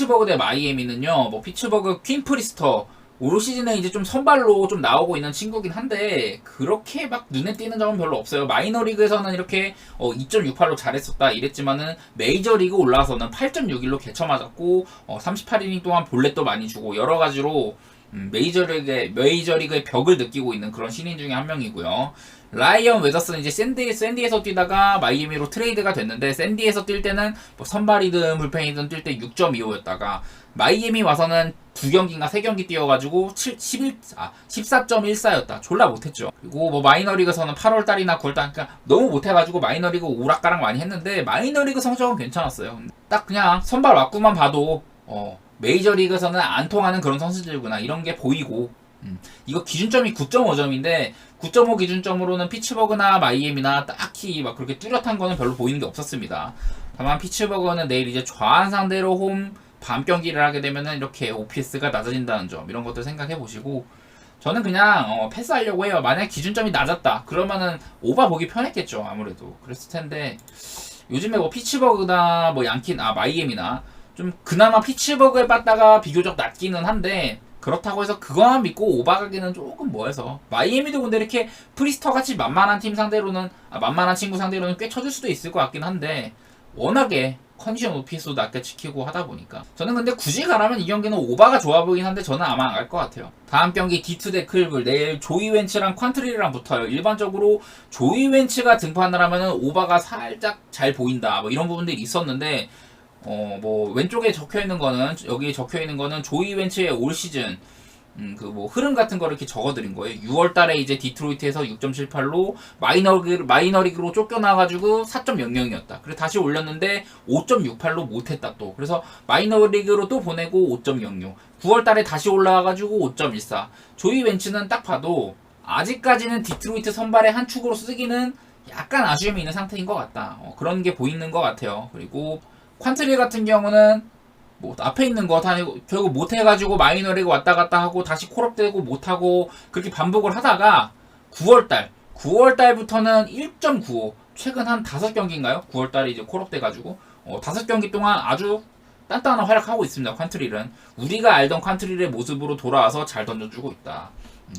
피츠버그 대 마이애미는요, 뭐 피츠버그 퀸 프리스터 올 시즌에 이제 좀 선발로 좀 나오고 있는 친구긴 한데 그렇게 막 눈에 띄는 점은 별로 없어요. 마이너리그에서는 이렇게 2.68로 잘했었다 이랬지만은 메이저리그 올라와서는 8.61로 개쳐맞았고 38이닝 동안 볼넷도 많이 주고 여러 가지로 메이저리그의 벽을 느끼고 있는 그런 신인 중에 한 명이고요. 라이언 웨더스는 이제 샌디에서 뛰다가 마이애미로 트레이드가 됐는데 샌디에서 뛸 때는 뭐 선발이든 불펜이든 뛸 때 6.25였다가 마이애미 와서는 2경기인가 3경기 뛰어가지고 14.14였다. 졸라 못했죠. 그리고 뭐 마이너리그에서는 8월달이나 9월달 그러니까 너무 못해가지고 마이너리그 오락가락 많이 했는데 마이너리그 성적은 괜찮았어요. 딱 그냥 선발 왁구만 봐도 메이저리그에서는 안 통하는 그런 선수들구나 이런 게 보이고 이거 기준점이 9.5점인데 9.5 기준점으로는 피츠버그나 마이애미나 딱히 막 그렇게 뚜렷한 거는 별로 보이는 게 없었습니다. 다만 피츠버그는 내일 이제 좌한 상대로 홈 밤 경기를 하게 되면은 이렇게 OPS가 낮아진다는 점 이런 것들 생각해 보시고 저는 그냥 패스하려고 해요. 만약 기준점이 낮았다 그러면은 오바 보기 편했겠죠. 아무래도 그랬을 텐데 요즘에 뭐 피츠버그나 뭐 마이애미나 좀 그나마 피츠버그에 빠다가 비교적 낮기는 한데 그렇다고 해서 그거만 믿고 오바가기는 조금 뭐해서 마이애미도 근데 이렇게 프리스터같이 만만한 팀 상대로는 만만한 친구 상대로는 꽤 쳐줄 수도 있을 것 같긴 한데 워낙에 컨디션 OPS도 낮게 지키고 하다 보니까 저는 근데 굳이 가라면 이 경기는 오바가 좋아 보이긴 한데 저는 아마 안 갈 것 같아요. 다음 경기 D2 대 클블 내일 조이 웬츠랑 퀀트리랑 붙어요. 일반적으로 조이 웬츠가 등판을 하면은 오바가 살짝 잘 보인다 뭐 이런 부분들이 있었는데 뭐 왼쪽에 적혀있는 거는 여기 적혀있는 거는 조이 웬츠의 올 시즌 그 뭐 흐름 같은 거를 이렇게 적어드린 거예요. 6월달에 이제 디트로이트에서 6.78로 마이너리그로 쫓겨나가지고 4.00이었다. 그래서 다시 올렸는데 5.68로 못했다 또. 그래서 마이너리그로 또 보내고 5.06. 9월달에 다시 올라와가지고 5.14. 조이 웬츠는 딱 봐도 아직까지는 디트로이트 선발의 한 축으로 쓰기는 약간 아쉬움이 있는 상태인 것 같다. 그런 게 보이는 것 같아요. 그리고 퀀트리 같은 경우는 뭐 앞에 있는 거 다 결국 못해가지고 마이너리그 왔다 갔다 하고 다시 콜업되고 못하고 그렇게 반복을 하다가 9월달부터는 1.95 최근 한 5경기인가요? 9월달에 이제 콜업돼가지고 5경기 동안 아주 단단한 활약하고 있습니다. 퀀트리는 우리가 알던 퀀트리의 모습으로 돌아와서 잘 던져주고 있다.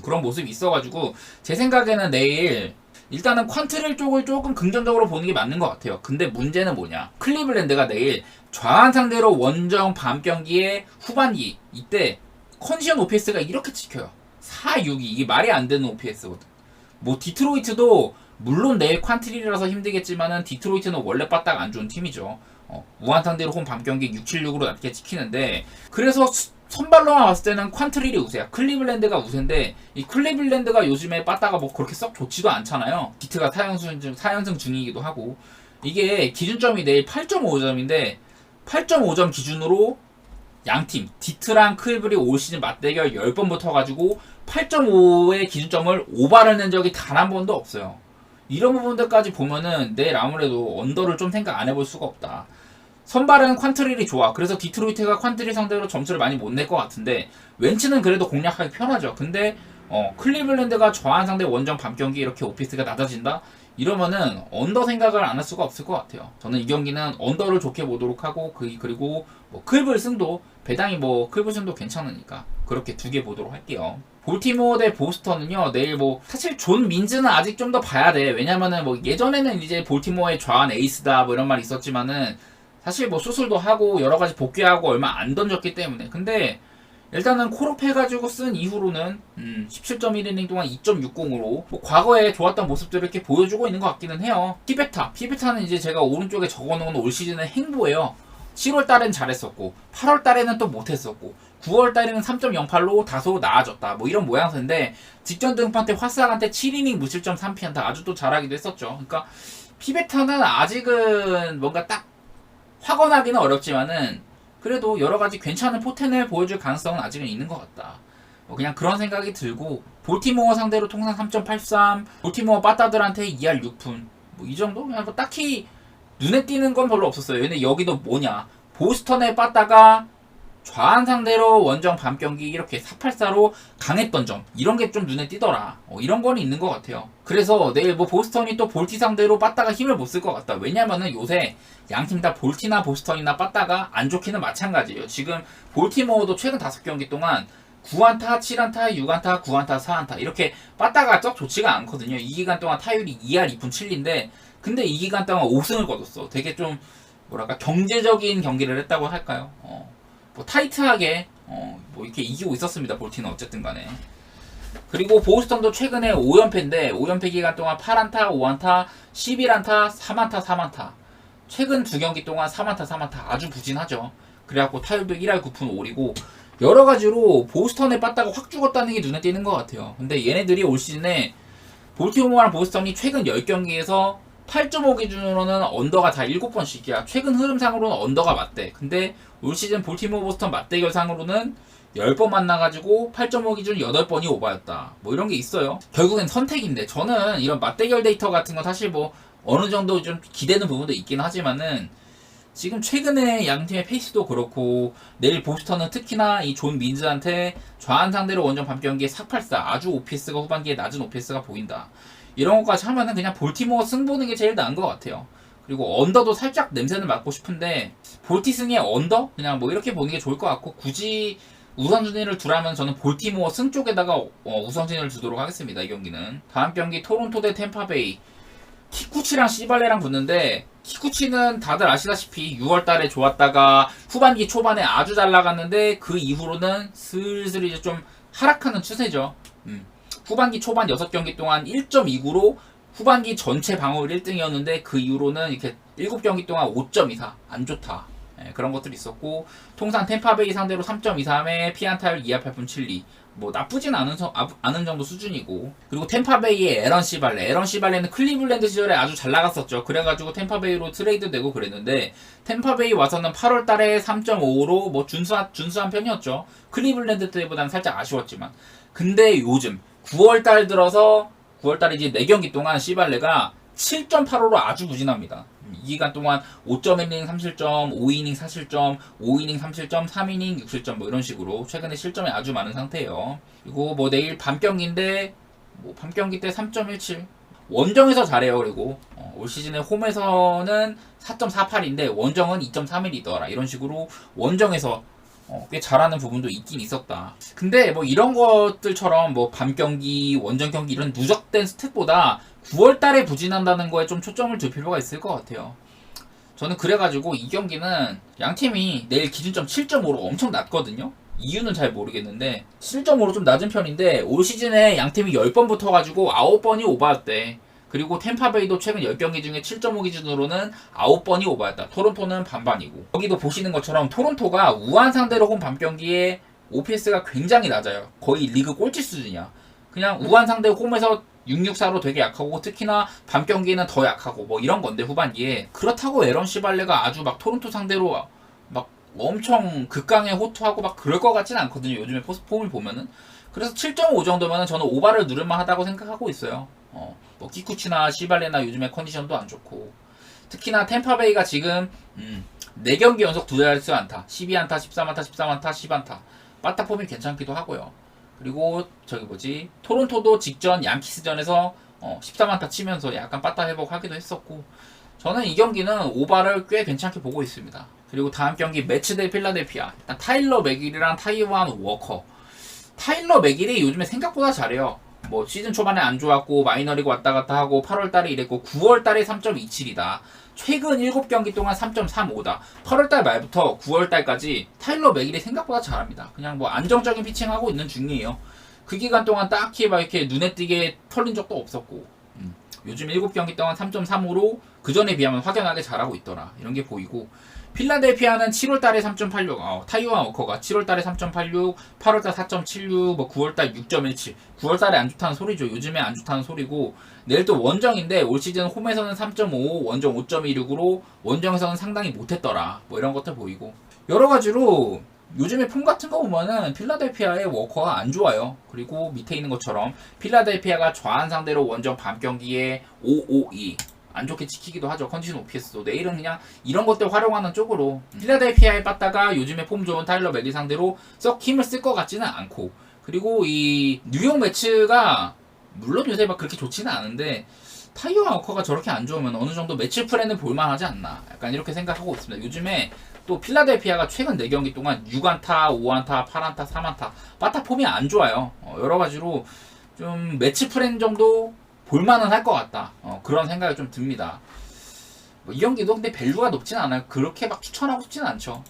그런 모습이 있어가지고 제 생각에는 내일 일단은 퀀트릴 쪽을 조금 긍정적으로 보는 게 맞는 것 같아요. 근데 문제는 뭐냐? 클리블랜드가 내일 좌한 상대로 원정 밤 경기의 후반기 이때 컨디션 OPS가 이렇게 찍혀요. 4.62 이게 말이 안 되는 OPS거든. 뭐 디트로이트도 물론 내일 퀀트릴이라서 힘들겠지만은 디트로이트는 원래 빠딱 안 좋은 팀이죠. 우한 상대로 홈 밤 경기 676으로 낮게 찍히는데 그래서 선발로만 봤을 때는 퀀트릴이 우세야. 클리블랜드가 우세인데 이 클리블랜드가 요즘에 빠따가 뭐 그렇게 썩 좋지도 않잖아요. 디트가 4연승 중이기도 하고 이게 기준점이 내일 8.5점인데 8.5점 기준으로 양팀 디트랑 클블이 올 시즌 맞대결 10번 붙어가지고 8.5의 기준점을 오바를 낸 적이 단 한 번도 없어요. 이런 부분들까지 보면은 내일 아무래도 언더를 좀 생각 안 해볼 수가 없다. 선발은 퀀트릴이 좋아. 그래서 디트로이트가 퀀트릴 상대로 점수를 많이 못 낼 것 같은데 웬츠는 그래도 공략하기 편하죠. 근데 클리블랜드가 저한 상대 원정 밤 경기 이렇게 오피스가 낮아진다? 이러면은 언더 생각을 안 할 수가 없을 것 같아요. 저는 이 경기는 언더를 좋게 보도록 하고 그리고 뭐 클블 승도 배당이 뭐 클블 승도 괜찮으니까 그렇게 두 개 보도록 할게요. 볼티모어 대 보스턴은요 내일 뭐 사실 존 민즈는 아직 좀 더 봐야 돼. 왜냐면은 뭐 예전에는 이제 볼티모어의 좌한 에이스다 뭐 이런 말이 있었지만은 사실 뭐 수술도 하고 여러 가지 복귀하고 얼마 안 던졌기 때문에 근데 일단은 콜업 해가지고 쓴 이후로는 17.1이닝 동안 2.60으로 뭐 과거에 좋았던 모습들을 이렇게 보여주고 있는 것 같기는 해요. 피베타는 이제 제가 오른쪽에 적어놓은 올 시즌의 행보예요. 7월달엔 잘했었고 8월달에는 또 못했었고 9월달에는 3.08로 다소 나아졌다 뭐 이런 모양새인데 직전 등판 때 화싹한테 7이닝 무실점 3피안타 아주 또 잘하기도 했었죠. 그러니까 피베타는 아직은 뭔가 딱 확언하기는 어렵지만은 그래도 여러가지 괜찮은 포텐을 보여줄 가능성은 아직은 있는 것 같다. 그냥 그런 생각이 들고 볼티모어 상대로 통산 3.83 볼티모어 빠따들한테 2할 6푼 뭐 이 정도? 그냥 뭐 딱히 눈에 띄는 건 별로 없었어요. 근데 여기도 뭐냐 보스턴의 빠따가 좌한 상대로 원정 밤 경기 이렇게 4-8-4로 강했던 점 이런 게 좀 눈에 띄더라. 이런 거는 있는 것 같아요. 그래서 내일 뭐 보스턴이 또 볼티 상대로 빠따가 힘을 못 쓸 것 같다. 왜냐면은 요새 양팀 다 볼티나 보스턴이나 빠따가 안 좋기는 마찬가지예요. 지금 볼티모어도 최근 5경기 동안 9안타, 7안타, 6안타, 9안타, 4안타 이렇게 빠따가 썩 좋지가 않거든요. 이 기간 동안 타율이 2할 2푼 7리인데 근데 이 기간 동안 5승을 거뒀어. 되게 좀 뭐랄까 경제적인 경기를 했다고 할까요? 뭐 타이트하게 뭐 이렇게 이기고 있었습니다. 볼티는 어쨌든 간에. 그리고 보스턴도 최근에 5연패인데 5연패 기간 동안 8안타, 5안타, 11안타, 3안타, 3안타. 최근 2경기 동안 3안타, 3안타 아주 부진하죠. 그래갖고 타율도 1할 9푼 5리고 여러 가지로 보스턴에 빠따가 확 죽었다는 게 눈에 띄는 것 같아요. 근데 얘네들이 올 시즌에 볼티모어랑 보스턴이 최근 10경기에서 8.5 기준으로는 언더가 다 7번씩이야. 최근 흐름상으로는 언더가 맞대. 근데 올 시즌 볼티모어 보스턴 맞대결상으로는 10번 만나가지고 8.5 기준 8번이 오버였다. 뭐 이런 게 있어요. 결국엔 선택인데 저는 이런 맞대결 데이터 같은 건 사실 뭐 어느 정도 좀 기대는 부분도 있긴 하지만은 지금 최근에 양팀의 페이스도 그렇고 내일 보스턴은 특히나 이 존 민즈한테 좌한 상대로 원정 밤 경기에 4-8-4 아주 OPS가 후반기에 낮은 OPS가 보인다. 이런 것까지 하면은 그냥 볼티모어 승 보는 게 제일 나은 것 같아요. 그리고 언더도 살짝 냄새는 맡고 싶은데 볼티 승의 언더? 그냥 뭐 이렇게 보는 게 좋을 것 같고 굳이 우선순위를 두라면 저는 볼티모어 승 쪽에다가 우선순위를 두도록 하겠습니다. 이 경기는 다음 경기 토론토 대 템파베이. 키쿠치랑 시발레랑 붙는데 키쿠치는 다들 아시다시피 6월달에 좋았다가 후반기 초반에 아주 잘 나갔는데 그 이후로는 슬슬 이제 좀 하락하는 추세죠. 후반기 초반 6경기 동안 1.29로 후반기 전체 방어율 1등이었는데 그 이후로는 이렇게 7경기 동안 5.24 안 좋다. 그런 것들이 있었고 통산 템파베이 상대로 3.23에 피안타율 2할 8푼 7리 뭐 나쁘진 않은 정도 수준이고 그리고 템파베이의 에런 시발레는 클리블랜드 시절에 아주 잘 나갔었죠. 그래가지고 템파베이로 트레이드 되고 그랬는데 템파베이 와서는 8월달에 3.55로 뭐 준수한 편이었죠. 클리블랜드 때보다는 살짝 아쉬웠지만 근데 요즘 9월달 들어서 9월달에 이제 4경기 동안 시발레가 7.85로 아주 부진합니다. 이 기간 동안 5.1이닝 3실점, 5이닝 4실점, 5이닝 3실점, 3이닝 6실점 뭐 이런 식으로 최근에 실점이 아주 많은 상태예요. 그리고 뭐 내일 밤 경기인데 뭐 밤 경기 때 3.17 원정에서 잘해요. 그리고 올 시즌에 홈에서는 4.48인데 원정은 2.31이더라. 이런 식으로 원정에서 꽤 잘하는 부분도 있긴 있었다. 근데 뭐 이런 것들처럼 뭐 밤 경기, 원정 경기 이런 누적된 스탯보다 9월달에 부진한다는 거에 좀 초점을 둘 필요가 있을 것 같아요. 저는 그래가지고 이 경기는 양팀이 내일 기준점 7.5로 엄청 낮거든요. 이유는 잘 모르겠는데 7.5로 좀 낮은 편인데 올 시즌에 양팀이 10번 붙어가지고 9번이 오버였대. 그리고 템파베이도 최근 10경기 중에 7.5 기준으로는 9번이 오버였다. 토론토는 반반이고 여기도 보시는 것처럼 토론토가 우한 상대로 홈 밤 경기에 OPS가 굉장히 낮아요. 거의 리그 꼴찌 수준이야. 그냥 우한 상대 홈에서 664로 되게 약하고 특히나 밤 경기는 더 약하고 뭐 이런 건데 후반기에 그렇다고 에런 시발레가 아주 막 토론토 상대로 막 엄청 극강에 호투하고 막 그럴 것 같진 않거든요. 요즘에 폼을 보면은. 그래서 7.5 정도면은 저는 오바를 누를만 하다고 생각하고 있어요. 뭐 키쿠치나 시발레나 요즘에 컨디션도 안 좋고 특히나 템파베이가 지금 4경기 연속 2자릿수 안타 12안타 13안타 13안타 10안타 빠따 폼이 괜찮기도 하고요. 그리고 토론토도 직전 양키스전에서 13안타 치면서 약간 빠따 회복하기도 했었고 저는 이 경기는 오바를 꽤 괜찮게 보고 있습니다. 그리고 다음 경기 매츠 대 필라델피아. 일단 타일러 맥길이랑 타이완 워커. 타일러 맥길이 요즘에 생각보다 잘해요. 뭐 시즌 초반에 안 좋았고 마이너리그 왔다 갔다 하고 8월달에 이랬고 9월달에 3.27이다. 최근 7경기 동안 3.35다. 8월달 말부터 9월달까지 타일러 맥길이 생각보다 잘합니다. 그냥 뭐 안정적인 피칭하고 있는 중이에요. 그 기간 동안 딱히 막 이렇게 눈에 띄게 털린 적도 없었고 요즘 7경기 동안 3.35로 그 전에 비하면 확연하게 잘하고 있더라. 이런 게 보이고 필라델피아는 7월달에 3.86 타이완 워커가 7월달에 3.86 8월달 4.76 뭐 9월달 6.17 9월달에 안 좋다는 소리죠. 요즘에 안 좋다는 소리고 내일 또 원정인데 올 시즌 홈에서는 3.5 원정 5.16으로 원정에서는 상당히 못했더라. 뭐 이런 것들 보이고 여러 가지로 요즘에 폼 같은 거 보면은 필라델피아의 워커가 안 좋아요. 그리고 밑에 있는 것처럼 필라델피아가 좌한 상대로 원정 밤 경기에 5-5-2 안 좋게 지키기도 하죠. 컨디션 OPS도. 내일은 그냥 이런 것들 활용하는 쪽으로 필라델피아에 빠다가 요즘에 폼 좋은 타일러 맥이 상대로 썩 힘을 쓸 것 같지는 않고, 그리고 이 뉴욕 매치가 물론 요새 막 그렇게 좋지는 않은데 타이어 워커가 저렇게 안 좋으면 어느 정도 매치 플랜은 볼만하지 않나, 약간 이렇게 생각하고 있습니다. 요즘에 또 필라델피아가 최근 4경기 동안 6안타, 5안타, 8안타, 3안타 빠타 폼이 안 좋아요. 여러 가지로 좀 매치 플랜 정도 볼만은 할 것 같다. 그런 생각이 좀 듭니다. 이 경기도 근데 밸류가 높진 않아요. 그렇게 막 추천하고 싶지는 않죠.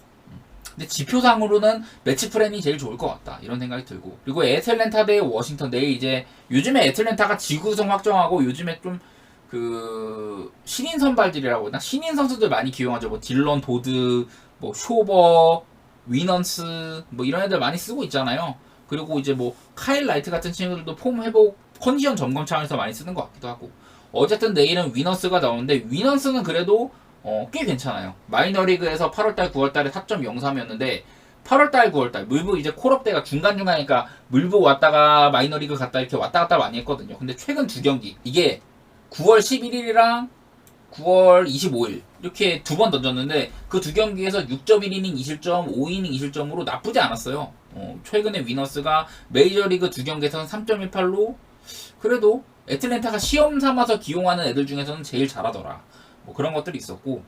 근데 지표상으로는 매치 플랜이 제일 좋을 것 같다, 이런 생각이 들고, 그리고 애틀랜타 대 워싱턴, 내일 이제 요즘에 애틀랜타가 지구우승 확정하고 요즘에 좀 그 신인 선발들이라고 했나, 신인 선수들 많이 기용하죠. 뭐 딜런 도드, 뭐 쇼버, 위넌스, 뭐 이런 애들 많이 쓰고 있잖아요. 그리고 이제 뭐 카일 라이트 같은 친구들도 폼 회복 컨디션 점검 차원에서 많이 쓰는 것 같기도 하고. 어쨌든 내일은 위넌스가 나오는데 위넌스는 그래도 꽤 괜찮아요. 마이너리그에서 8월달 9월달에 4.03이었는데 8월달 9월달 물부 이제 콜업대가 중간중간이니까 물부 왔다가 마이너리그 갔다 이렇게 왔다 갔다 많이 했거든요. 근데 최근 2경기 이게 9월 11일이랑 9월 25일 이렇게 2번 던졌는데 그 2경기에서 6.1이닝 2실점, 5이닝 2실점으로 나쁘지 않았어요. 최근에 위너스가 메이저리그 2경기에서는 3.18로 그래도 애틀랜타가 시험 삼아서 기용하는 애들 중에서는 제일 잘하더라. 뭐 그런 것들이 있었고,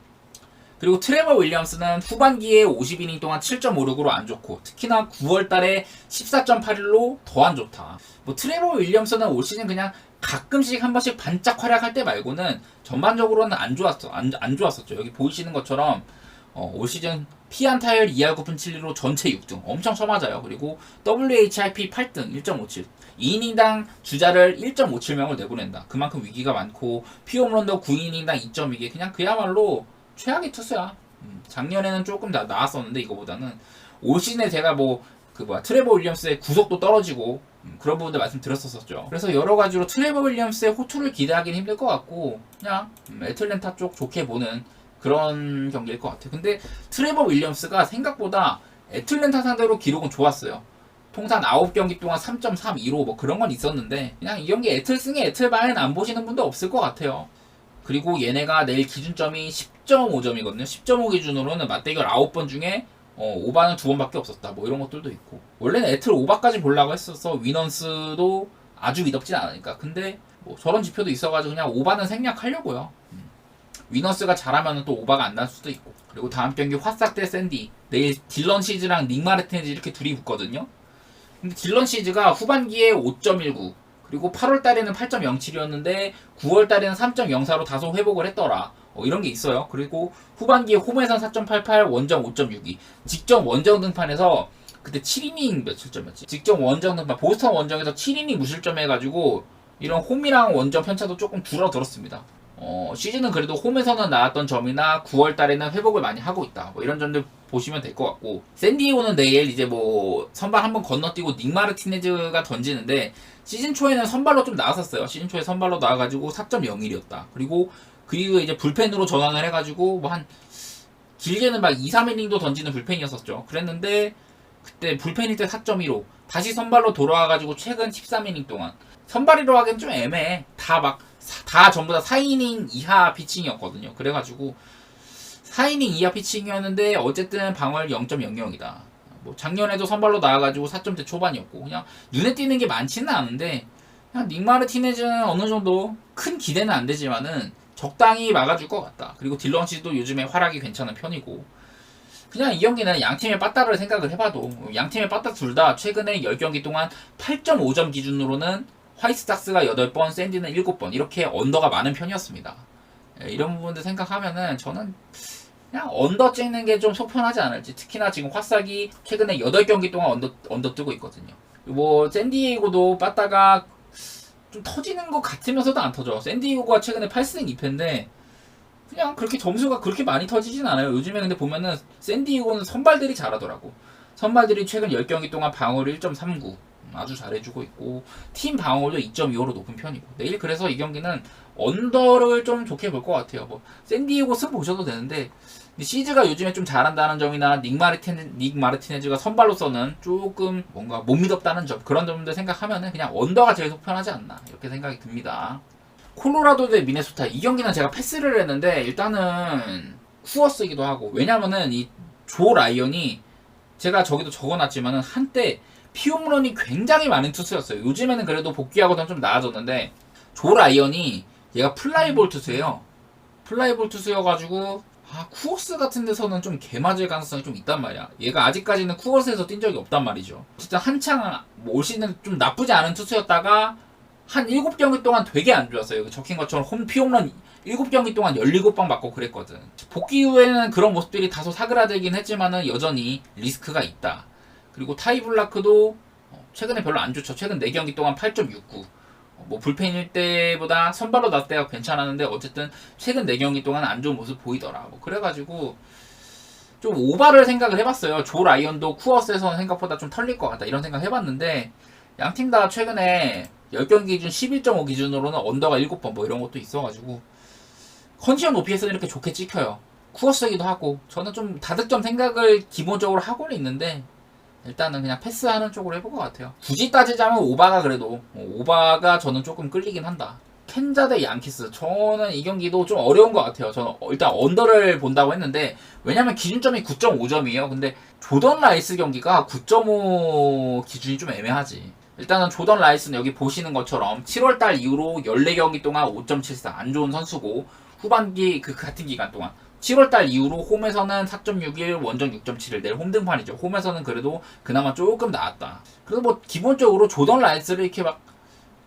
그리고 트레버 윌리엄스는 후반기에 50이닝 동안 7.56으로 안 좋고 특히나 9월달에 14.81로 더 안 좋다. 뭐 트레버 윌리엄스는 올 시즌 그냥 가끔씩 한 번씩 반짝 활약할 때 말고는 전반적으로는 안 좋았었죠. 여기 보이시는 것처럼 올 시즌 피안타율 2할 9푼 7리로 전체 6등 엄청 쳐맞아요. 그리고 WHIP 8등 1.57, 2이닝당 주자를 1.57명을 내보낸다. 그만큼 위기가 많고 피홈런도 9이닝당 2.2개, 그냥 그야말로 최악의 투수야. 작년에는 조금 다 나았었는데 이거보다는 올 시즌에 제가 뭐 트레버 윌리엄스의 구속도 떨어지고 그런 부분들 말씀드렸었죠. 그래서 여러 가지로 트레버 윌리엄스의 호투를 기대하기는 힘들 것 같고 그냥 애틀랜타 쪽 좋게 보는 그런 경기일 것 같아요. 근데 트레버 윌리엄스가 생각보다 애틀랜타 상대로 기록은 좋았어요. 통산 9경기 동안 3.32로 뭐 그런 건 있었는데 그냥 이 경기 애틀승에 애틀바엔 안 보시는 분도 없을 것 같아요. 그리고 얘네가 내일 기준점이 10.5점이거든요. 10.5 기준으로는 맞대결 9번 중에 오바는 2번밖에 없었다. 뭐 이런 것들도 있고. 원래는 애틀 오바까지 보려고 했었어. 위넌스도 아주 미덥진 않으니까. 근데 뭐 저런 지표도 있어가지고 그냥 오바는 생략하려고요. 위너스가 잘하면 또 오바가 안 날 수도 있고. 그리고 다음 경기 화싹 대 샌디. 내일 딜런 시즈랑 닉 마르티네즈 이렇게 둘이 붙거든요. 근데 딜런 시즈가 후반기에 5.19 그리고 8월달에는 8.07이었는데 9월달에는 3.04로 다소 회복을 했더라. 이런 게 있어요. 그리고 후반기에 홈에선 4.88, 원정 5.62. 직전 원정 등판에서 그때 7이닝 며칠점이었지? 직전 원정 등판 보스턴 원정에서 7이닝 무실점 해가지고 이런 홈이랑 원정 편차도 조금 줄어들었습니다. 시즌은 그래도 홈에서는 나왔던 점이나 9월달에는 회복을 많이 하고 있다. 뭐 이런 점들 보시면 될 것 같고, 샌디에고는 내일 이제 뭐 선발 한번 건너뛰고 닉 마르티네즈가 던지는데 시즌 초에는 선발로 좀 나왔었어요. 시즌 초에 선발로 나와가지고 4.01이었다. 그리고 이제 불펜으로 전환을 해가지고 뭐 한 길게는 막 2, 3이닝도 던지는 불펜이었었죠. 그랬는데 그때 불펜일 때 4.15 다시 선발로 돌아와가지고 최근 13이닝 동안 선발이라고 하기엔 좀 애매해. 다 전부 다 4이닝 이하 피칭이었거든요. 그래가지고 4이닝 이하 피칭이었는데 어쨌든 방어율 0.00이다. 뭐 작년에도 선발로 나와가지고 4점대 초반이었고 그냥 눈에 띄는 게 많지는 않은데 그냥 닉 마르티네즈는 어느 정도 큰 기대는 안 되지만은 적당히 막아줄 것 같다. 그리고 딜런 씨도 요즘에 활약이 괜찮은 편이고 그냥 이 경기는 양팀의 빠따를 생각을 해봐도 양팀의 빠따 둘 다 최근에 10경기 동안 8.5점 기준으로는 화이트삭스가 8번, 샌디는 7번 이렇게 언더가 많은 편이었습니다. 이런 부분들 생각하면은 저는 그냥 언더 찍는 게 좀 속편하지 않을지. 특히나 지금 화싹이 최근에 8경기 동안 언더 뜨고 있거든요. 뭐 샌디에이고도 빠따가 좀 터지는 것 같으면서도 안 터져. 샌디에이고가 최근에 8승 2패인데 그냥 그렇게 점수가 그렇게 많이 터지진 않아요. 요즘에 근데 보면은 샌디에이고는 선발들이 잘하더라고. 선발들이 최근 10경기 동안 방어율 1.39 아주 잘해주고 있고 팀 방어율도 2.25로 높은 편이고 내일 그래서 이 경기는 언더를 좀 좋게 볼 것 같아요. 뭐 샌디에이고 승 보셔도 되는데 시즈가 요즘에 좀 잘한다는 점이나 닉 마르티네즈가 선발로서는 조금 뭔가 못 믿었다는 점 그런 점들 생각하면은 그냥 언더가 제일 속편하지 않나 이렇게 생각이 듭니다. 콜로라도 대 미네소타 이 경기는 제가 패스를 했는데 일단은 쿠어스이기도 하고 왜냐면은 이 조 라이언이 제가 저기도 적어놨지만은 한때 피홈런이 굉장히 많은 투수였어요. 요즘에는 그래도 복귀하고는 좀 나아졌는데 조 라이언이 얘가 플라이볼 투수예요. 플라이볼 투수여가지고 쿠어스 같은 데서는 좀 개맞을 가능성이 좀 있단 말이야. 얘가 아직까지는 쿠어스에서 뛴 적이 없단 말이죠. 진짜 한창 올 시즌 좀 나쁘지 않은 투수였다가 한 7경기 동안 되게 안 좋았어요. 여기 적힌 것처럼 피홈런 7경기 동안 17방 맞고 그랬거든. 복귀 이후에는 그런 모습들이 다소 사그라들긴 했지만은 여전히 리스크가 있다. 그리고 타이블라크도 최근에 별로 안 좋죠. 최근 4경기 동안 8.69. 뭐 불펜일 때보다 선발로 나올 때가 괜찮았는데 어쨌든 최근 4경기 동안 안 좋은 모습 보이더라. 뭐 그래가지고 좀 오바를 생각을 해봤어요. 조 라이언도 쿠어스에서는 생각보다 좀 털릴 것 같다 이런 생각 해봤는데 양팀 다 최근에 10경기 기준 11.5 기준으로는 언더가 7번 뭐 이런 것도 있어가지고 컨디션 OPS는 이렇게 좋게 찍혀요. 쿠어스이기도 하고 저는 좀 다득점 생각을 기본적으로 하고는 있는데 일단은 그냥 패스하는 쪽으로 해볼 것 같아요. 굳이 따지자면 오바가 그래도 오바가 저는 조금 끌리긴 한다. 켄자 대 양키스 저는 이 경기도 좀 어려운 것 같아요. 저는 일단 언더를 본다고 했는데 왜냐면 기준점이 9.5점이에요. 근데 조던 라이스 경기가 9.5 기준이 좀 애매하지. 일단은 조던 라이스는 여기 보시는 것처럼 7월달 이후로 14경기 동안 5.74 안 좋은 선수고 후반기 그 같은 기간 동안 7월달 이후로 홈에서는 4.61 원정 6.71 내일 홈등판이죠. 홈에서는 그래도 그나마 조금 나았다. 그래도 뭐 기본적으로 조던 라이스를 이렇게 막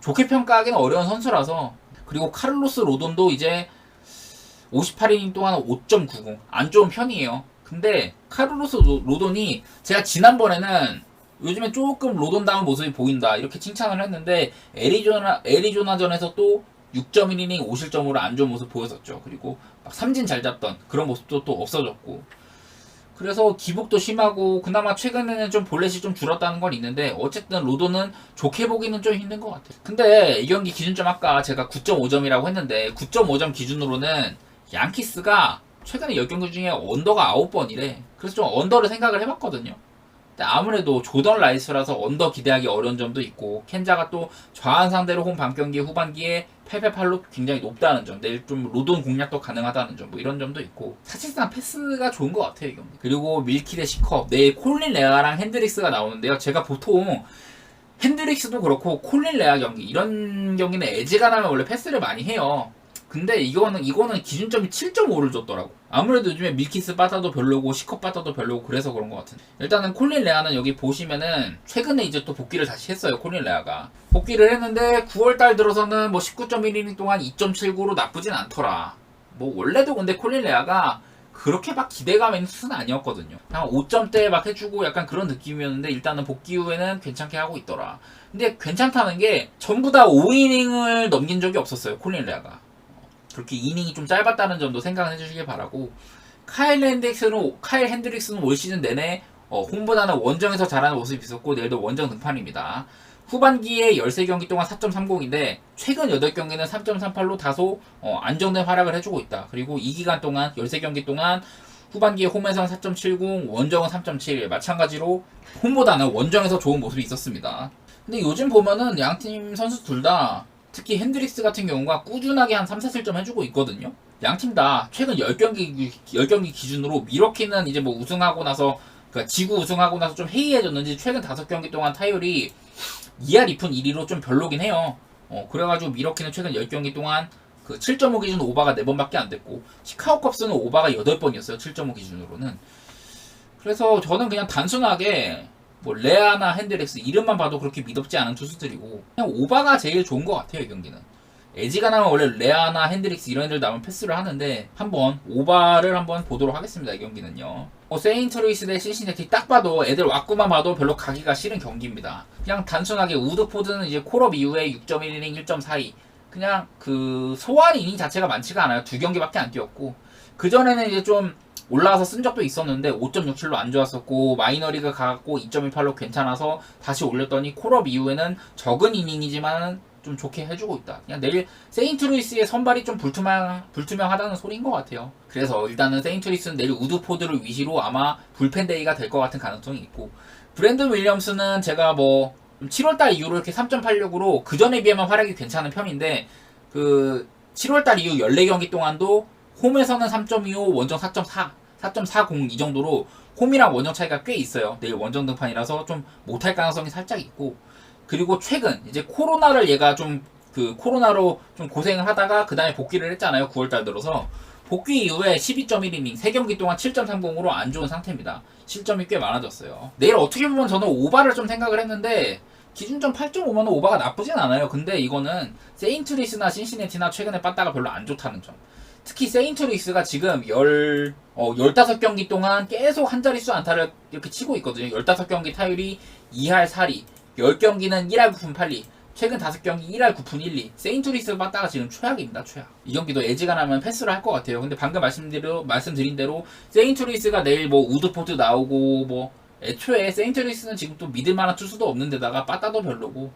좋게 평가하기는 어려운 선수라서 그리고 카를로스 로돈도 이제 58이닝 동안 5.90 안 좋은 편이에요. 근데 카를로스 로돈이 제가 지난번에는 요즘에 조금 로돈다운 모습이 보인다 이렇게 칭찬을 했는데 애리조나전에서 또 6.1이닝 5실점으로 안 좋은 모습 보였었죠. 그리고 막 삼진 잘 잡던 그런 모습도 또 없어졌고 그래서 기복도 심하고 그나마 최근에는 좀 볼넷이 좀 줄었다는 건 있는데 어쨌든 로도는 좋게 보기는 좀 힘든 것 같아요. 근데 이 경기 기준점 아까 제가 9.5점이라고 했는데 9.5점 기준으로는 양키스가 최근에 10경기 중에 언더가 9번이래. 그래서 좀 언더를 생각을 해봤거든요. 근데 아무래도 조던 라이스라서 언더 기대하기 어려운 점도 있고 켄자가 또 좌한 상대로 홈 반경기 후반기에 808로 굉장히 높다는 점, 내일 좀 로돈 공략도 가능하다는 점, 뭐 이런 점도 있고 사실상 패스가 좋은 것 같아요 이 경기. 그리고 밀키 대 시컵 내일 콜린 레아랑 핸드릭스가 나오는데요. 제가 보통 핸드릭스도 그렇고 콜린 레아 경기 이런 경기는 에지가 나면 원래 패스를 많이 해요. 근데 이거는 기준점이 7.5를 줬더라고. 아무래도 요즘에 밀키스 빠따도 별로고 시컵 빠따도 별로고 그래서 그런 것 같은데 일단은 콜린 레아는 여기 보시면은 최근에 이제 또 복귀를 다시 했어요. 콜린 레아가 복귀를 했는데 9월달 들어서는 뭐 19.1이닝 동안 2.79로 나쁘진 않더라. 뭐 원래도 근데 콜린 레아가 그렇게 막 기대감 있는 투수는 아니었거든요. 그냥 5점대 막 해주고 약간 그런 느낌이었는데 일단은 복귀 후에는 괜찮게 하고 있더라. 근데 괜찮다는 게 전부 다 5이닝을 넘긴 적이 없었어요. 콜린 레아가. 그렇게 이닝이 좀 짧았다는 점도 생각을 해주시길 바라고 카일 핸드릭스는 올 시즌 내내 홈보다는 원정에서 잘하는 모습이 있었고 내일도 원정 등판입니다. 후반기에 13경기 동안 4.30인데 최근 8경기는 3.38로 다소 안정된 활약을 해주고 있다. 그리고 이 기간 동안 13경기 동안 후반기에 홈에서는 4.70 원정은 3.7 마찬가지로 홈보다는 원정에서 좋은 모습이 있었습니다. 근데 요즘 보면은 양팀 선수 둘 다 특히 핸드릭스 같은 경우가 꾸준하게 한 3, 4실점 해주고 있거든요. 양팀 다 최근 10경기 기준으로 미러키는 이제 뭐 우승하고 나서 그러니까 지구 우승하고 나서 좀 해이해졌는지 최근 5경기 동안 타율이 2할 2푼 1리로 좀 별로긴 해요. 그래가지고 미러키는 최근 10경기 동안 그 7.5 기준 오바가 4번밖에 안 됐고 시카고 컵스는 오바가 8번이었어요. 7.5 기준으로는. 그래서 저는 그냥 단순하게 뭐 레아나 핸드릭스 이름만 봐도 그렇게 미덥지 않은 투수들이고 그냥 오바가 제일 좋은 것 같아요. 이 경기는 에지가 나면 원래 레아나 핸드릭스 이런 애들 나오면 패스를 하는데 한번 오바를 한번 보도록 하겠습니다. 이 경기는요. 세인트루이스 대 신시내티 딱 봐도 애들 왔구만 봐도 별로 가기가 싫은 경기입니다. 그냥 단순하게 우드포드는 이제 콜업 이후에 6.1이닝 1.42 그냥 그 소환 이닝 자체가 많지가 않아요. 2경기밖에 안 뛰었고 그전에는 이제 좀 올라와서 쓴 적도 있었는데 5.67로 안 좋았었고 마이너리그 가고 2.18로 괜찮아서 다시 올렸더니 콜업 이후에는 적은 이닝이지만 좀 좋게 해주고 있다. 그냥 내일 세인트루이스의 선발이 좀 불투명하다는 소리인 것 같아요. 그래서 일단은 세인트루이스는 내일 우드포드를 위시로 아마 불펜데이가 될 것 같은 가능성이 있고 브랜든 윌리엄스는 제가 뭐 7월달 이후로 이렇게 3.86으로 그전에 비하면 활약이 괜찮은 편인데 그 7월달 이후 14경기 동안도 홈에서는 3.25, 원정 4.4, 4.40 이 정도로 홈이랑 원정 차이가 꽤 있어요. 내일 원정 등판이라서 좀 못할 가능성이 살짝 있고, 그리고 최근 이제 코로나를 얘가 좀 그 코로나로 좀 고생을 하다가 그 다음에 복귀를 했잖아요. 9월달 들어서 복귀 이후에 12.1이닝 3경기 동안 7.30으로 안 좋은 상태입니다. 실점이 꽤 많아졌어요. 내일 어떻게 보면 저는 오바를 좀 생각을 했는데 기준점 8.5면 오바가 나쁘진 않아요. 근데 이거는 세인트루이스나 신시내티나 최근에 빠따가 별로 안 좋다는 점. 특히 세인트루이스가 지금 15경기 동안 계속 한 자릿수 안타를 이렇게 치고 있거든요. 15경기 타율이 2할 4리, 10경기는 1할 9푼 8리, 최근 5경기 1할 9푼 1리. 세인트루이스 빠따가 지금 최악입니다. 최악. 이 경기도 에지가 나면 패스를 할 것 같아요. 근데 방금 말씀드린 대로 세인트루이스가 내일 뭐 우드포트 나오고 뭐 애초에 세인트루이스는 지금 또 믿을 만한 투수도 없는 데다가 빠따도 별로고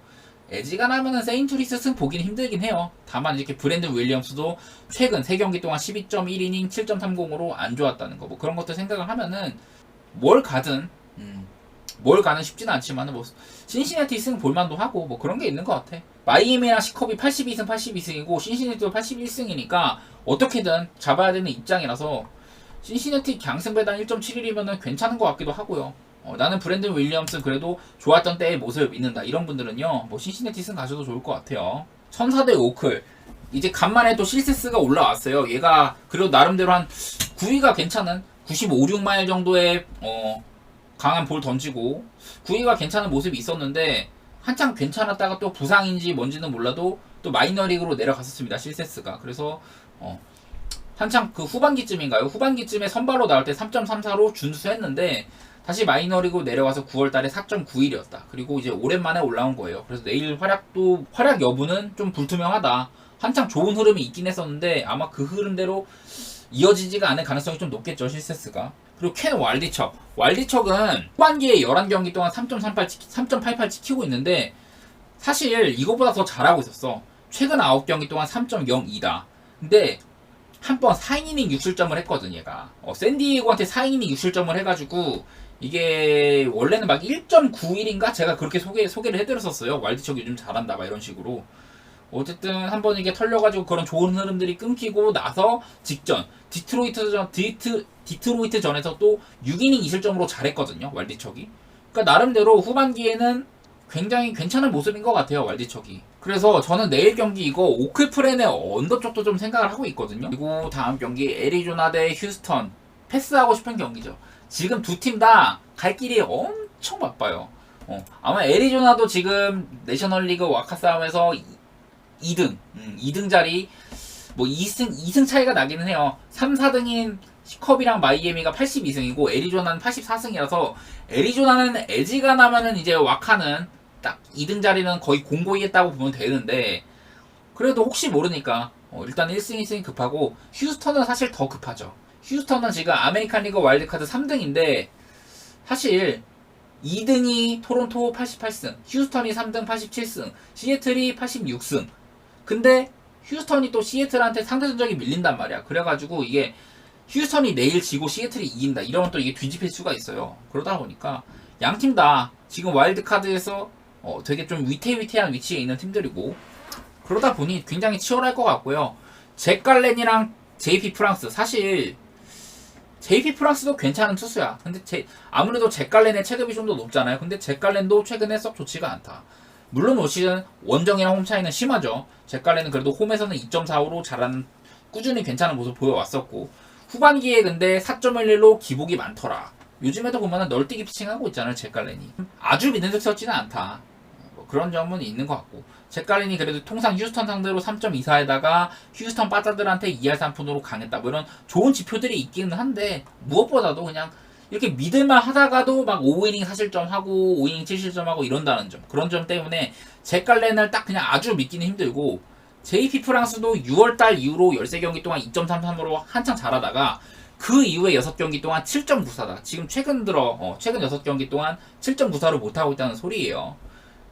에지가 나면은 세인트루이스 승 보기는 힘들긴 해요. 다만 이렇게 브랜든 윌리엄스도 최근 3경기 동안 12.1이닝 7.30으로 안 좋았다는 거, 뭐 그런 것들 생각을 하면은 뭘 가든 쉽지는 않지만 뭐 신시내티 승 볼만도 하고 뭐 그런 게 있는 것 같아. 마이애미랑 시컵이 82승 82승이고 신시내티도 81승이니까 어떻게든 잡아야 되는 입장이라서 신시내티 강승배당 1.71이면은 괜찮은 것 같기도 하고요. 나는 브랜든 윌리엄스 그래도 좋았던 때의 모습을 믿는다. 이런 분들은요, 뭐 신시내티 승 가셔도 좋을 것 같아요. 천사 대 오클. 이제 간만에 또 실세스가 올라왔어요. 얘가 그래도 나름대로 한 9위가 괜찮은 95, 6마일 정도의 강한 볼 던지고 9위가 괜찮은 모습이 있었는데 한창 괜찮았다가 또 부상인지 뭔지는 몰라도 또 마이너리그로 내려갔었습니다. 실세스가. 그래서 한창 그 후반기쯤인가요? 후반기쯤에 선발로 나올 때 3.34로 준수했는데 다시 마이너리그로 내려와서 9월달에 4.91이었다. 그리고 이제 오랜만에 올라온 거예요. 그래서 내일 활약 여부는 좀 불투명하다. 한창 좋은 흐름이 있긴 했었는데 아마 그 흐름대로 이어지지가 않을 가능성이 좀 높겠죠, 실세스가. 그리고 켄 왈디척은 후반기에 11경기 동안 3.88 찍히고 있는데 사실 이거보다 더 잘하고 있었어. 최근 9경기 동안 3.02다. 근데 한 번 4이닝 6실점을 했거든, 얘가. 샌디에고한테 4이닝 6실점을 해가지고 이게 원래는 막 1.91인가? 제가 그렇게 소개를 해드렸었어요. 왈디척 요즘 잘한다, 막 이런 식으로. 어쨌든 한번 이게 털려가지고 그런 좋은 흐름들이 끊기고 나서 직전 디트로이트 전에서 또 6이닝 2실점으로 잘했거든요, 왈디척이. 그러니까 나름대로 후반기에는 굉장히 괜찮은 모습인 것 같아요, 왈디척이. 그래서 저는 내일 경기 이거 오클프렌의 언더 쪽도 좀 생각을 하고 있거든요. 그리고 다음 경기 애리조나 대 휴스턴. 패스하고 싶은 경기죠. 지금 두 팀 다 갈 길이 엄청 바빠요. 아마 애리조나도 지금 내셔널리그 와카 싸움에서 2등 자리 뭐 2승 차이가 나기는 해요. 3, 4등인 시컵이랑 마이애미가 82승이고 애리조나는 84승이라서 애리조나는 에지가 나면은 이제 와카는 딱 2등 자리는 거의 공고히 했다고 보면 되는데 그래도 혹시 모르니까 일단 1승 2승이 급하고 휴스턴은 사실 더 급하죠. 휴스턴은 지금 아메리칸 리그 와일드카드 3등인데 사실 2등이 토론토 88승, 휴스턴이 3등 87승, 시애틀이 86승. 근데 휴스턴이 또 시애틀한테 상대 전적이 밀린단 말이야. 그래가지고 이게 휴스턴이 내일 지고 시애틀이 이긴다. 이러면 또 이게 뒤집힐 수가 있어요. 그러다 보니까 양팀 다 지금 와일드카드에서 되게 좀 위태위태한 위치에 있는 팀들이고 그러다 보니 굉장히 치열할 것 같고요. 잭 갈렌이랑 JP 프랑스 사실 JP 프랑스도 괜찮은 투수야. 근데 아무래도 잭 갈렌의 체급이 좀 더 높잖아요. 근데 잭 갈렌도 최근에 썩 좋지가 않다. 물론 올 시즌 원정이랑 홈 차이는 심하죠. 잭 갈렌은 그래도 홈에서는 2.45로 잘하는 꾸준히 괜찮은 모습 보여왔었고 후반기에 근데 4.11로 기복이 많더라. 요즘에도 보면은 널뛰기 피칭하고 있잖아요, 잭 갈렌이. 아주 믿음직스럽지는 않다. 뭐 그런 점은 있는 것 같고 잭 갈렌이 그래도 통상 휴스턴 상대로 3.24에다가 휴스턴 빠따들한테 2할 3푼으로 강했다. 뭐 이런 좋은 지표들이 있기는 한데 무엇보다도 그냥 이렇게 믿을만 하다가도 막 5이닝 4실점하고 5이닝 7실점하고 이런다는 점. 그런 점 때문에 잭 갈렌을 딱 그냥 아주 믿기는 힘들고 JP 프랑스도 6월달 이후로 13경기 동안 2.33으로 한창 잘하다가 그 이후에 6경기 동안 7.94다. 지금 최근 6경기 동안 7.94로 못하고 있다는 소리예요.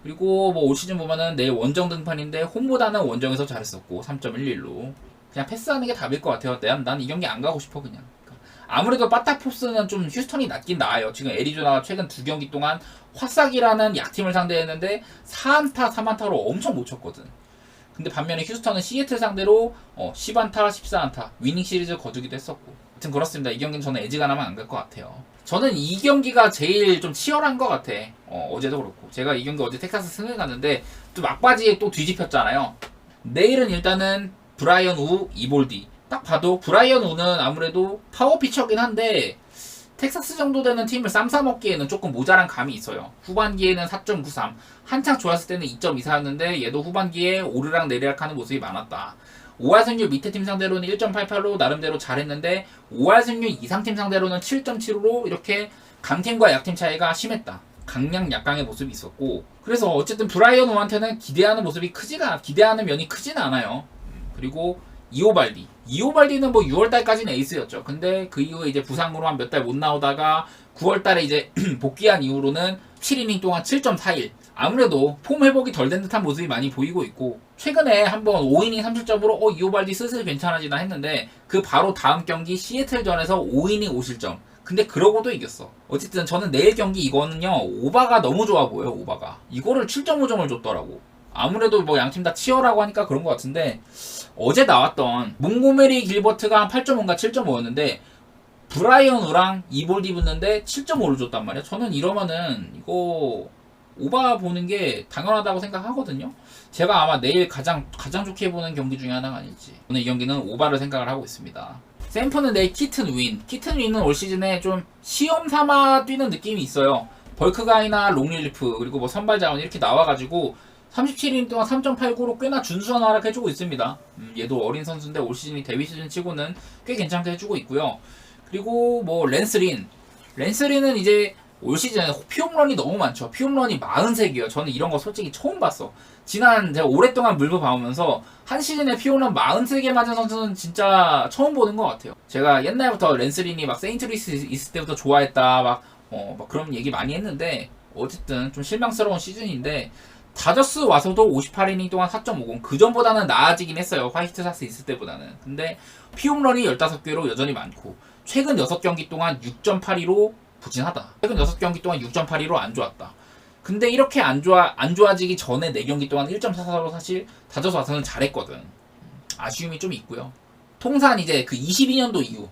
그리고 뭐 올 시즌 보면은 내일 원정 등판인데 홈보다는 원정에서 잘했었고 3.11로 그냥 패스하는 게 답일 것 같아요. 난 이 경기 안 가고 싶어 그냥. 아무래도 빠따포스는 좀 휴스턴이 낫긴 나아요. 지금 애리조나가 최근 2경기 동안 화싹이라는 약팀을 상대했는데 4안타 3안타로 엄청 못 쳤거든. 근데 반면에 휴스턴은 시애틀 상대로 10안타, 14안타 위닝 시리즈 거두기도 했었고. 아무튼 그렇습니다. 이 경기는 저는 에지가 나면 안 갈 것 같아요. 저는 이 경기가 제일 좀 치열한 것 같아. 어제도 그렇고. 제가 이 경기 어제 텍사스 승을 갔는데 또 막바지에 또 뒤집혔잖아요. 내일은 일단은 브라이언 우, 이볼디. 딱 봐도 브라이언 우는 아무래도 파워 피처긴 한데 텍사스 정도 되는 팀을 쌈싸 먹기에는 조금 모자란 감이 있어요. 후반기에는 4.93, 한창 좋았을 때는 2.24였는데 얘도 후반기에 오르락 내리락 하는 모습이 많았다. 5할 승률 밑에 팀 상대로는 1.88로 나름대로 잘했는데 5할 승률 이상 팀 상대로는 7.75로 이렇게 강팀과 약팀 차이가 심했다. 강약 약강의 모습이 있었고, 그래서 어쨌든 브라이언 우한테는 기대하는 면이 크지는 않아요. 그리고 이오발디는 뭐 6월달까지는 에이스였죠. 근데 그 이후에 이제 부상으로 한 몇 달 못 나오다가 9월달에 이제 복귀한 이후로는 7이닝 동안 7.41. 아무래도 폼 회복이 덜 된 듯한 모습이 많이 보이고 있고, 최근에 한번 5이닝 3실점으로 이오발디 슬슬 괜찮아지나 했는데 그 바로 다음 경기 시애틀전에서 5이닝 5실점. 근데 그러고도 이겼어. 어쨌든 저는 내일 경기 이거는요, 오바가 너무 좋아 보여요. 오바가 이거를 7.5점을 줬더라고. 아무래도 뭐 양팀 다 치열하고 하니까 그런 것 같은데, 어제 나왔던 몽고메리 길버트가 한 8.5인가 7.5였는데 브라이언 우랑 이볼디 붙는데 7.5를 줬단 말이야. 저는 이러면은 이거 오바 보는 게 당연하다고 생각하거든요. 제가 아마 내일 가장 좋게 보는 경기 중에 하나가 아닐지. 오늘 이 경기는 오바를 생각을 하고 있습니다. 샘프는 내일 키튼 윈은 올 시즌에 좀 시험 삼아 뛰는 느낌이 있어요. 벌크가이나 롱릴리프 그리고 뭐 선발 자원 이렇게 나와가지고 37인 동안 3.89로 꽤나 준수한 활약 해주고 있습니다. 얘도 어린 선수인데 올 시즌이 데뷔 시즌 치고는 꽤 괜찮게 해주고 있고요. 그리고 뭐 랜스린은 이제 올 시즌에 피홈런이 너무 많죠. 피홈런이 43개요. 저는 이런 거 솔직히 처음 봤어. 제가 오랫동안 물고 봐오면서 한 시즌에 피홈런 43개 맞은 선수는 진짜 처음 보는 것 같아요. 제가 옛날부터 랜스린이 막 세인트루이스 있을 때부터 좋아했다 막 그런 얘기 많이 했는데, 어쨌든 좀 실망스러운 시즌인데, 다저스 와서도 58이닝 동안 4.50, 그 전보다는 나아지긴 했어요. 화이트삭스 있을 때보다는. 근데 피홈런이 15개로 여전히 많고, 최근 6경기 동안 6.82로 부진하다. 최근 6경기 동안 6.82로 안 좋았다. 근데 이렇게 안 좋아지기 전에 4경기 동안 1.44로 사실 다저스 와서는 잘했거든. 아쉬움이 좀 있고요. 통산 이제 그 22년도 이후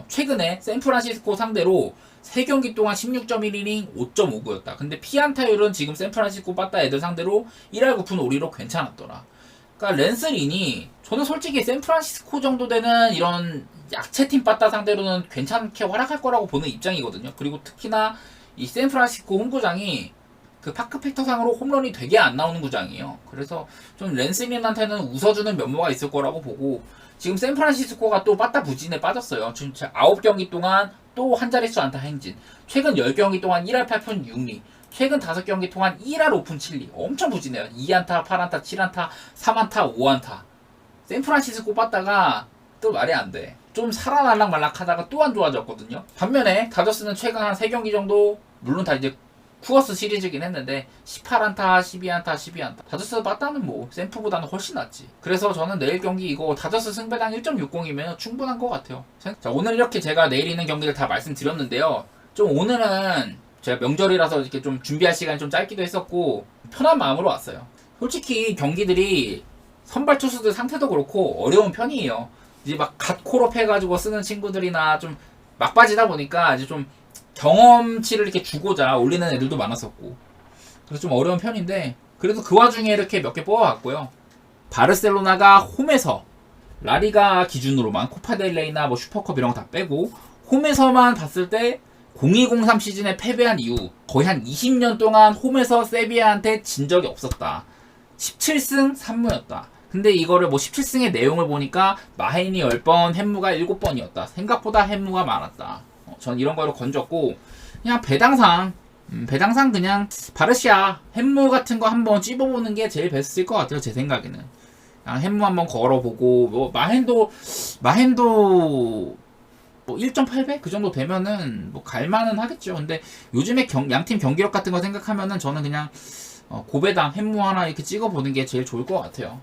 최근에 샌프란시스코 상대로 3경기 동안 16.1이닝 5.59였다. 근데 피안타율은 지금 샌프란시스코 빠따 애들 상대로 1할 9푼 5리로 괜찮았더라. 그러니까 랜스린이 저는 솔직히 샌프란시스코 정도 되는 이런 약체팀 빠따 상대로는 괜찮게 활약할 거라고 보는 입장이거든요. 그리고 특히나 이 샌프란시스코 홈구장이 그 파크 팩터상으로 홈런이 되게 안 나오는 구장이에요. 그래서 좀 랜스린한테는 웃어주는 면모가 있을 거라고 보고, 지금 샌프란시스코가 또 빠따 부진에 빠졌어요. 지금 9경기 동안 또 한 자릿수 안타 행진. 최근 10경기 동안 1할 8푼 6리. 최근 5경기 동안 1할 5푼 7리. 엄청 부진해요. 2안타, 8안타, 7안타, 3안타, 5안타. 샌프란시스코 빠따가 또 말이 안 돼. 좀 살아날락 말락 하다가 또 안 좋아졌거든요. 반면에 다저스는 최근 한 3경기 정도, 물론 다 이제 쿠어스 시리즈긴 했는데 18안타, 12안타, 12안타. 다저스 빠따는 뭐 샘프보다는 훨씬 낫지. 그래서 저는 내일 경기 이거 다저스 승배당 1.60이면 충분한 것 같아요. 자, 오늘 이렇게 제가 내일 있는 경기를 다 말씀드렸는데요. 좀 오늘은 제가 명절이라서 이렇게 좀 준비할 시간이 좀 짧기도 했었고 편한 마음으로 왔어요. 솔직히 경기들이 선발 투수들 상태도 그렇고 어려운 편이에요. 이제 막 갓 콜업 해가지고 쓰는 친구들이나 좀 막바지다 보니까 이제 좀 경험치를 이렇게 주고자 올리는 애들도 많았었고, 그래서 좀 어려운 편인데, 그래도 그 와중에 이렇게 몇 개 뽑아왔고요. 바르셀로나가 홈에서 라리가 기준으로만 코파델레이나 뭐 슈퍼컵 이런 거 다 빼고 홈에서만 봤을 때 0203 시즌에 패배한 이후 거의 한 20년 동안 홈에서 세비야한테 진 적이 없었다. 17승 3무였다. 근데 이거를 뭐 17승의 내용을 보니까 마헨이 10번, 햄무가 7번이었다. 생각보다 햄무가 많았다. 전 이런 거로 건졌고, 그냥 배당상 그냥 바르시아 햄무 같은 거 한번 찝어보는 게 제일 베스트일 것 같아요. 제 생각에는 그냥 햄무 한번 걸어보고, 뭐 마헨도 뭐 1.8배 그 정도 되면은 뭐 갈만은 하겠죠. 근데 요즘에 양팀 경기력 같은 거 생각하면은 저는 그냥 고배당 햄무 하나 이렇게 찍어보는 게 제일 좋을 것 같아요.